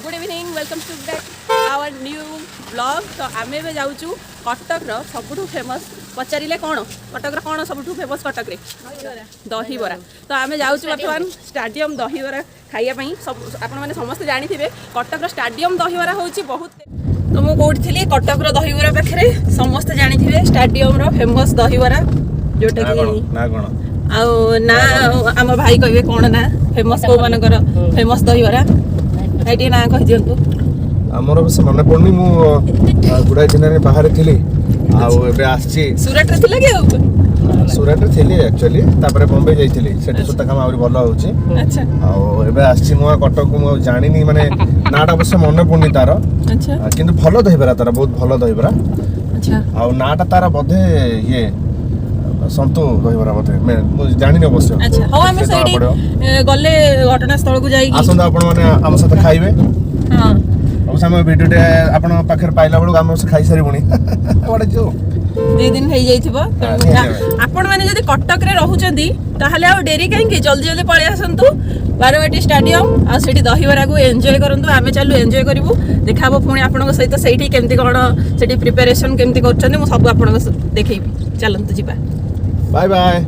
Good evening welcome to back our new blog. तो आम ए जाऊँ कटक सबुठ फेमस पचारे कौन कटक कौन सबुठ फेमस कटक दहीबरा। तो आम जाऊँ बर्तमान स्टाडियम दहीबरा खाइबापी सब आपने समस्ते जानी कटक स्टाडियम दहीबरा हूँ बहुत। तो मुझे कौटी थी कटक दहीबरा पाखे समस्ते जानी स्टाडियम फेमस दहीबरा जोटा कि ना आम भाई कहे कौन ना फेमस कौ मान फेमस दहीबरा भाई टे ना कह दिंतु। आमर बस मन पड़नी गुड़ाई दिन बाहर थी सूरत सूरत थी एक्चुअली बॉम्बे जाइली सुता काम आहरी भल हो कटक को जानी माने नाटा अवश्य मन पड़नी तार किंतु भल दहीबरा तार बहुत भल दहीबरा आ नाटा तार बोधे ये संतु दहीबरा बोधे जानी अवश्य गले घटनास्थल को जाई आसंत आपण माने आम साथ खाइबे। हां अब समय वीडियो टे आपण पाखर पाइला बेलू आम खाई सारी बुनी बड़े जो 2 दिन हो जाइथिबो। आपण माने जदी कटक रे रहउचंदी ताहले आ डेरी काहे जल्दी जल्दी पळे आसंतु बारवाटी स्टेडियम आ सेठी दहीबरा को एन्जॉय करंतु। आमे चलु एन्जॉय करिवु देखाबो पुणी आपण सहित सेठी केमती कोन सेठी प्रिपरेशन केमती करचंदी मु सब आपण देखैबी। चलंतु जिबा बाय बाय।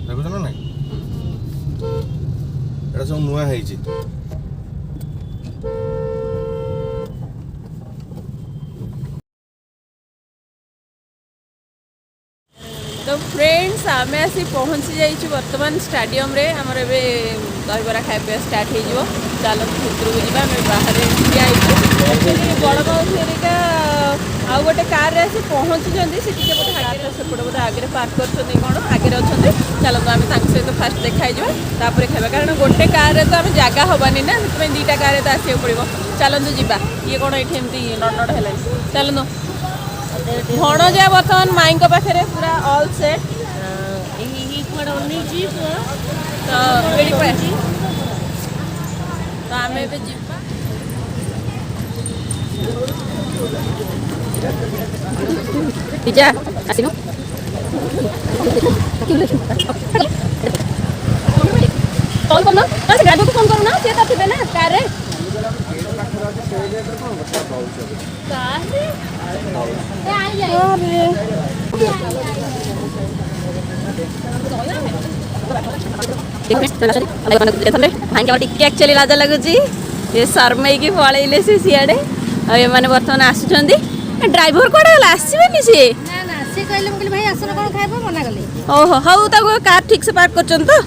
देखुछ ना ना एटा सब नुआ है तो फ्रेंड्स आम आसी पहुँची जाइए बर्तमान स्टाडियम रे आमर ए दहीबरा खाଇବା स्टार्ट हो चल भितर को जावा आम बाहर ठिया बड़ बाबू हेरिका आउ गोटे कार रे आसी पहुँची से बोधे सेपटे बोधे आगे पार्क कर कौन आगे अच्छा चलते आम सहित फास्ट देखा खाଇବା कारण गोटे कार रे तो आम जगह हबानी ना से 2टा कार तो आसो पड़ो। चलतु जा ये कौन ये नट है चलतु भणजा बर्तमान माई पाखे पूरा ऑल सेट तो आम जा आसनु कॉल करना से गाड़ी को फोन करना से तो थे ना कार रे एक्चुअली लाज लगुच ये शर्मई की पलैले से सियाड़े मैंने बर्तमान आसुँच ड्राइवर कौन गला आसबेनि सी ओहो हाउ ताको कार ठीक से पार्क कर तो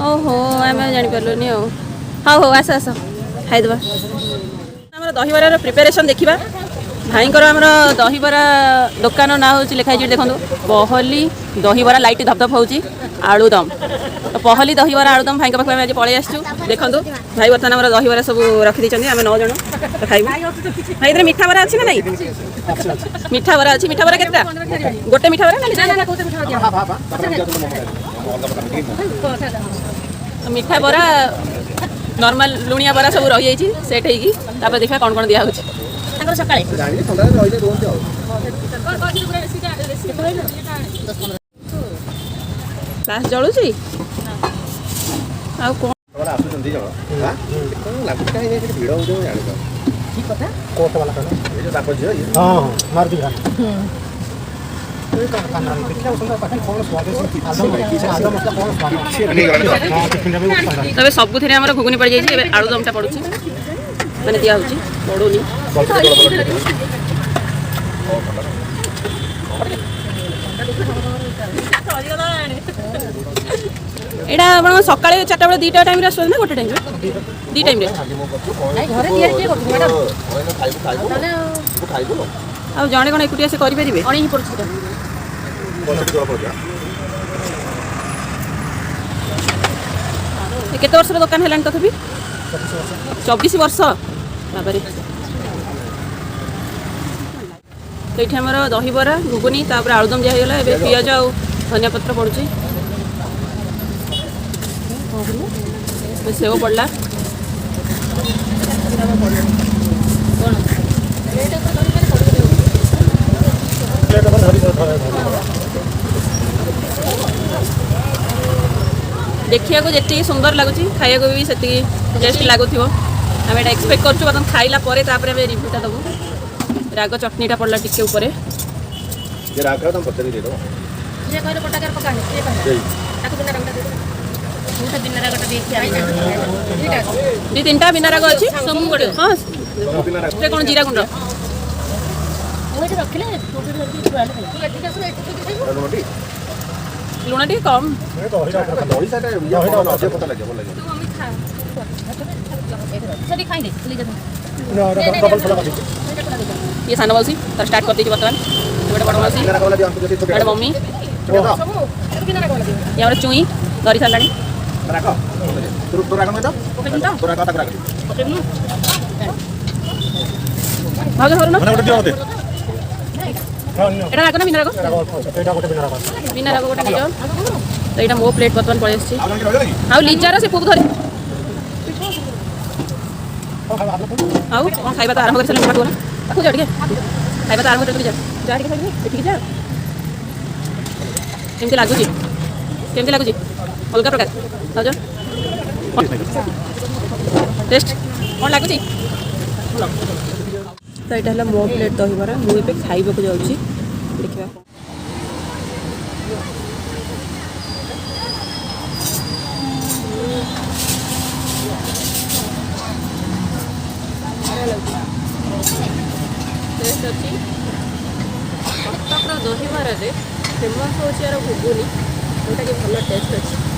ओहो आम जानी पार्लुनि हाँ हो आस आस खाईदे आम दहीबरार प्रिपेरेसन देखा भाई आमर दहीबरा दुकान ना हूँ लिखाई देखो पहली दहीबरा लाइट धपधप हो आलुदम तो पहली दहीबरा आलुदम भाई पाखे आज पलि आसू देखो भाई बर्तमान आम दहीबरा सब रखी आम 9 जन तो खाइबू। भाई इधर मीठा बरा अच्छी ना नहीं मीठा बरा अच्छी मीठा बरा के गोटे मीठा बरा मीठा बरा नॉर्मल लुणिया बरा सब रही जाइए सेट होगी देखा कौन कौन दिया सकाଳେ क्लास जलुची तबे सब घुगुनी पड़ जाइए आलुदमटा पड़ू मैंने दिया पड़ूनी यहाँ आप सका 4टा बेले 2टा टाइम आस ना गोटे टाइम 2 टाइम आ जड़े कौन एकुटिया से करेंगे केते वर्ष दुकान है तथापि 24 वर्ष तो ये आमर दहीबरा घुगुनी आलुदम जहाँ पियाज आ धनिया पत्र पड़ुची सेव पड़ला देखिया को जी सुंदर लगुच खाया भी से टेस्ट लगुव आम एटा एक्सपेक्ट करूँ बर्तमान खाइला रिव्यूटा दबू राग चटनीटा पड़ला टिके ऊपर दी तीन बिना राग अच्छी हाँ कौन जीरा गुंड लुण टी कम ये सान मौसी तर स्टार्ट कर दीजिए बर्तमान बड़ मौसी बड़ मम्मी ये चुई धरी सारा भाग धर এটা রাখো না বিনা রাখো বিনা রাখো গোটা নিও তো এটা মো প্লেট বর্তমান পড়ে আসছে আউ লিজার সে পুক ধরি আউ কোন খাইবা তো আরম্ভ করে সালাম কাটো না তাকু যা ঠিক খাইবা তো আরম্ভ করে যা যা ঠিক খাইবি ঠিক যা কেমতি লাগুছি অলগা প্রকার খাও যা টেস্ট কোন লাগুছি तो यहाँ है मो प्लेट दहीबरा मुझे खाइबा को जाऊँगी देखा टेस्ट अच्छी कटकर दहीबरा फेमस हूँ यार घुगुनी जोटा कि भल टेस्ट अच्छी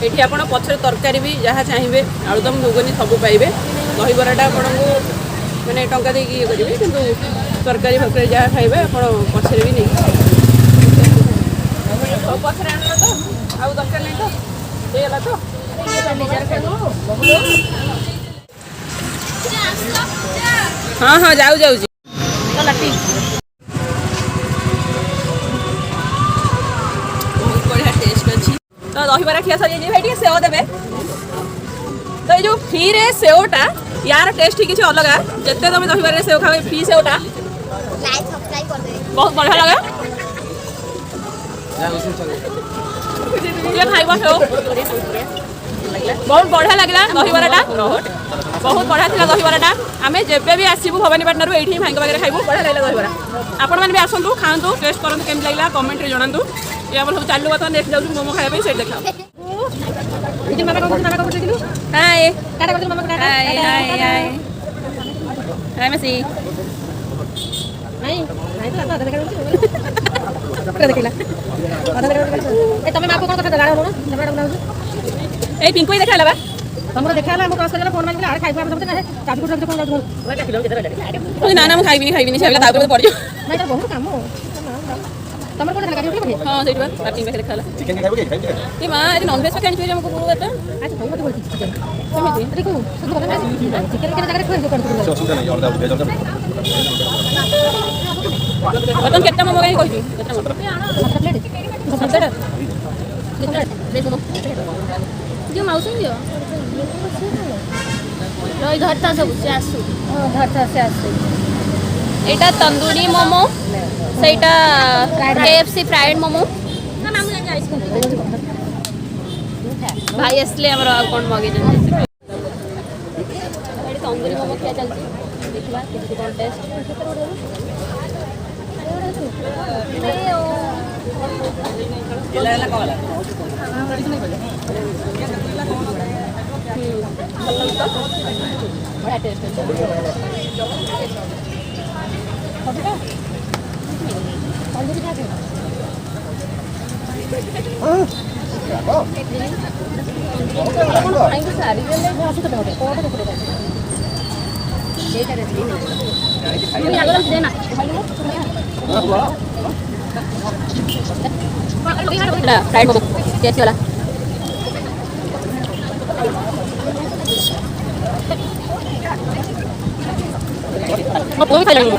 ये आप पचर तरकारी भी जहाँ चाहिए आलुदम घुगुनी सब पाइबे दहीबराटा आपको मैंने टंका दे ये करेंगे कि तरकारी फरकारी जहाँ खाइबे आप पचर भी नहीं सब पचर आना तो आउ दरकार नहीं तो येला तो हाँ हाँ जाऊ जाऊ बहुत बढ़िया टेस्ट अच्छी तो दहीबरा खिया सर भाई सेव देवे तो ये जो फ्री रे सेवटा यार टेस्ट ही किसी अलग जिते तुम दहीबरा सेव खाओ फ्री सेवटा बहुत बढ़िया लगे खाइब सेव बहुत बढ़िया लगे दहीबराटा बहुत बढ़िया था दहीबराटा आम जब भी आसबू भवानीपाटना ये भाई पाखे खाइबू बढ़िया लगे दहीबरा आपण मैंने भी आसतु खातु टेस्ट करूँ केमी लगे कमेंट जनातु ये आम सब चालू बर्तमान नेक्स्ट जाऊँ मोमो खाया से देखा पिंकु देखा तुम देखा फोन मार खाई ना ना खाइबी से पड़ बहुत कम तुम कौन गाड़ी हाँ से पार्किंग पाखे देखा चिकन खाइबो के ए मां ए नॉनवेज पाखे आनी हमको पूरा बेटा अच्छा बहुत बोलती चिकन समिति देखो सब चिकन के जगह खोल कर सुविधा नहीं और बटन कितना मोमो कहीं कहती कितना मोमो प्लेट जो माउस दियो रही धरता सब से आसु धरता से आसु एटा तंदूरी मोमो सेटा KFC फ्राइड मोमो भाई असले हमर अकाउंट मगे तंदूरी मोमो क्या चलती देखला फ्राइड मोमो कैसे वाला वो भी खा लेंगे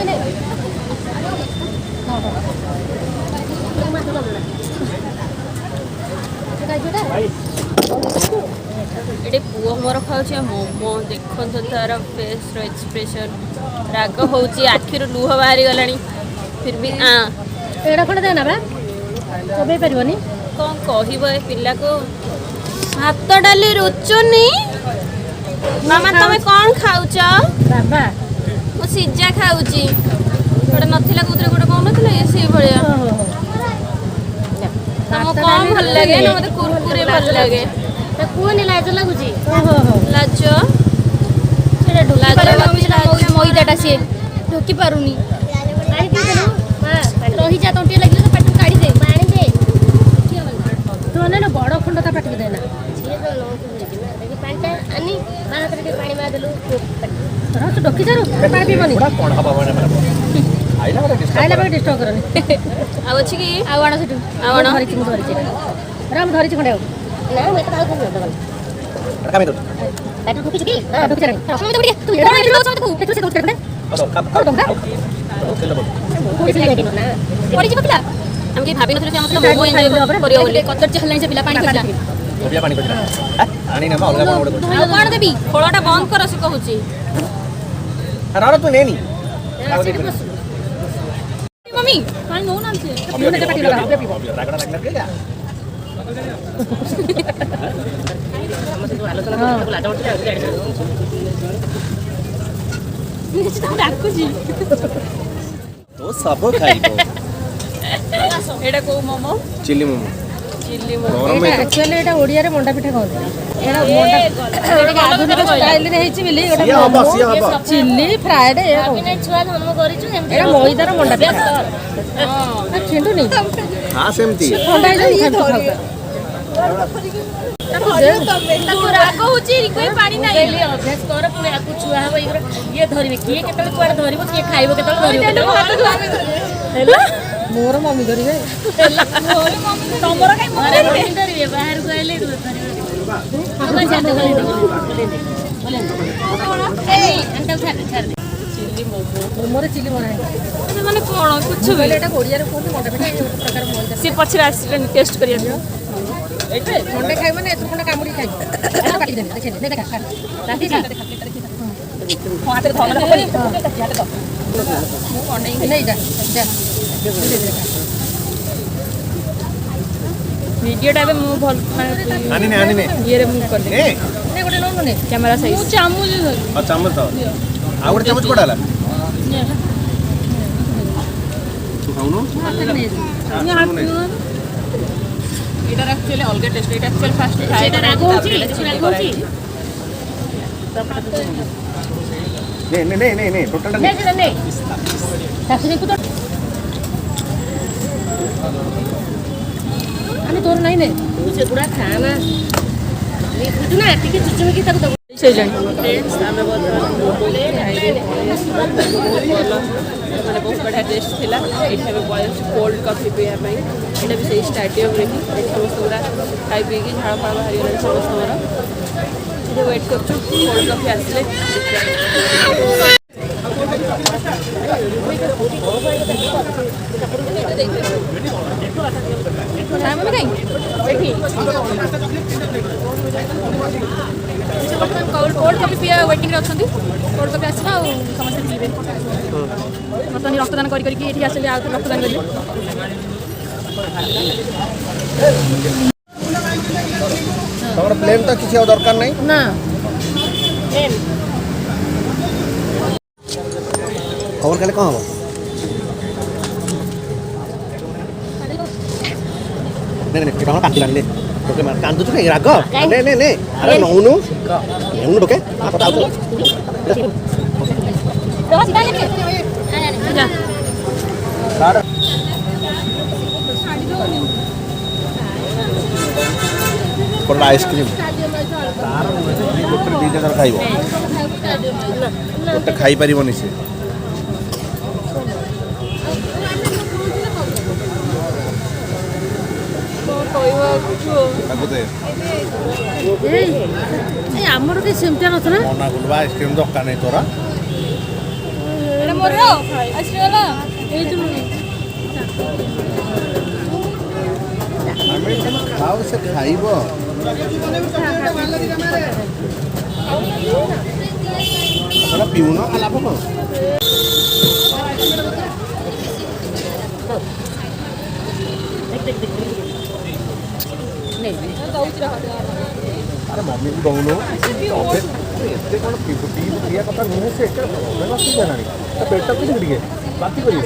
नहीं ये पुओ मोर खाऊे मोमो देखो तार फेस एक्सप्रेशन राग हो आखिर लुह बाहरी गला फिर भी एड़ा खंडे देना बा चबे परिबनी कौन कहब ए पिला को भात डाली रुचुनी मामा तुम कौन खाऊच बाबा मु सिजा खाऊची गोटे नथिला कोथरे गोटे कौन नथिला ये से भलिया तुमको कौन भल लगे ना मते कुरकुरे भल लगे ते कोनी लाज लागुची लाज सेटा ढोला लाज मैदाटा सी ढोकी पारुनी पानी पी देलु रही जा तंटी लागले तो पेट काढी दे पानी दे तो ना बड़ खंड ता पेट देना पानी आनी बाहात रे पानी मा देलु तोरा तो ढोकी जारू पानी पीबनी कोन हबा माने आइला खाइला बे डिस्टर्ब करनी आ अछि कि आ वाडा सेटु आ वाडा धरिछि मु धरिछि राम धरिछि खंडे ना मैं तो खाऊ दबल रका में तो पेट ढोकी चुकी हां ढोकी जानी हम तो बढ़िया तू एड़ा एड़ा समझ को तू से दूर करने कब तुम का कोई से लेकिन ना पड़ी जी पिला हम के भाबी नथले हम मोमो एन्जॉय करियो बोले कतर चहलानी से पिला पानी खोजा ओबिया पानी कोजरा आनी ना अलगा कोन ओडे आ कोन देबी खोळाटा बंद कर से कहूची राणा तू नेनी मम्मी पानी नो नाम से मुने के पाटी लगा पीबो रागड़ा लागला के जा तो सब खाइबो एटा को मोमो चिल्ली मोमो चिल्ली मोमो गरम में एक्चुअली एटा ओडिया रे मंडा पिठा कहते एटा मंडा आधुनिक स्टाइल रे हेछि बिली सिया एटा हबा सिया हबा चिल्ली फ्राइड ए बिना छुआ धर्म करिछु एटा मैदा रे मंडा पिठा हां छिंडू नहीं हां सेमती ठंडा हे खाऊ ताको राग होची कोई पानी नाही अभ्यास कर पुणे आकु छुआ हबो ये धरिबे किए केतले कुआर धरिबो किए खाइबो केतले धरिबो मोर मम्मी धरिबे तमरा काई अरे मम्मी धरिबे बाहर को आइले धरिबे हम जाते बोले ए अंकल छाड़ चिल्ली मोमो मोर चिल्ली बना माने कोन कुछ भी बोले एटा ओडिया रे कोन मंडा पिठा एक प्रकार मैदा से पछरे आसिले टेस्ट करिया एटे मंडे खाइ माने एत खंडा कामुडी खाइ एटा काटी दे देखै दे देखा राती खा हाथ धरला हबनी हाथ धर मु कोन नहीं जा जा वीडियो टाइम मु भल माने आनी ने ये रे मु कर दे ए ने गोटे नो ने कैमरा साइज मु चामच धर आ चम्मच तो आ गोटे चम्मच कोडाला तू खाउनो एटा एक्चुअली अलग टेस्ट एटा एक्चुअली फास्ट खाए सेटा राग होची ने टोटल ने ने सासुनी को तो अनि तोर नहीं ने तू से बुढ़ा खाना ये बुझ ना टिके चुचुमी की तक से जणी फ्रेंड्स हमें बहुत बोले माने बहुत बढ़िया टेस्ट थिला एठा में बॉयज कोल्ड कॉफी पिया पई एटा भी सही स्टाडियम रे समस्त पूरा खाई पी की झाड़ फाड़ बाहरी गला समस्त हमरा ये वेट करछु कोल्ड कॉफी आसले नाम में कहीं कोल्ड कॉफी पिया वेटिंग रे अछंती कोल्ड कॉफी आसला समस्त पीबे ବର୍ତ୍ତମାନ ରକ୍ତଦାନ କରିକି ଏଠି ଆସିଲେ ଆଉ ଥରେ ରକ୍ତଦାନ କରିବେ। ତମର ପ୍ଲେନ୍ ତ କିଛି ଆଉ ଦରକାର ନାହିଁ ନା ଖବର କାଲି କ'ଣ ହବ? କାନ୍ଦୁଛୁ କାଇଁ ରାଗ? ନେ ଆରେ ନଉନୁ ଟୋକେ ଆଇସ୍କ୍ରିମ୍ ଗୋଟେ ଦୁଇଟା ତାର ଖାଇବ ଗୋଟେ ଖାଇପାରିବନି ସେ ଆମର କିଛି ସେମିତିଆ ନଥିଲା ମନା କଲୁ ବା ଆଇସ୍କ୍ରିମ୍ ଦରକାର ନାହିଁ ତୋରା ଖାଉ ସେ ଖାଇବ ପିଉନ ଲାଭ କ'ଣ? ଆରେ ମମିକୁ ଦଉନୁ ଏତେ କ'ଣ ପିଇବା କଥା ନୁହେଁ ସେ ବାନ୍ତି ହେଲାଣି ତା ପେଟ କିଛି ଟିକେ ବାନ୍ତି କରିବ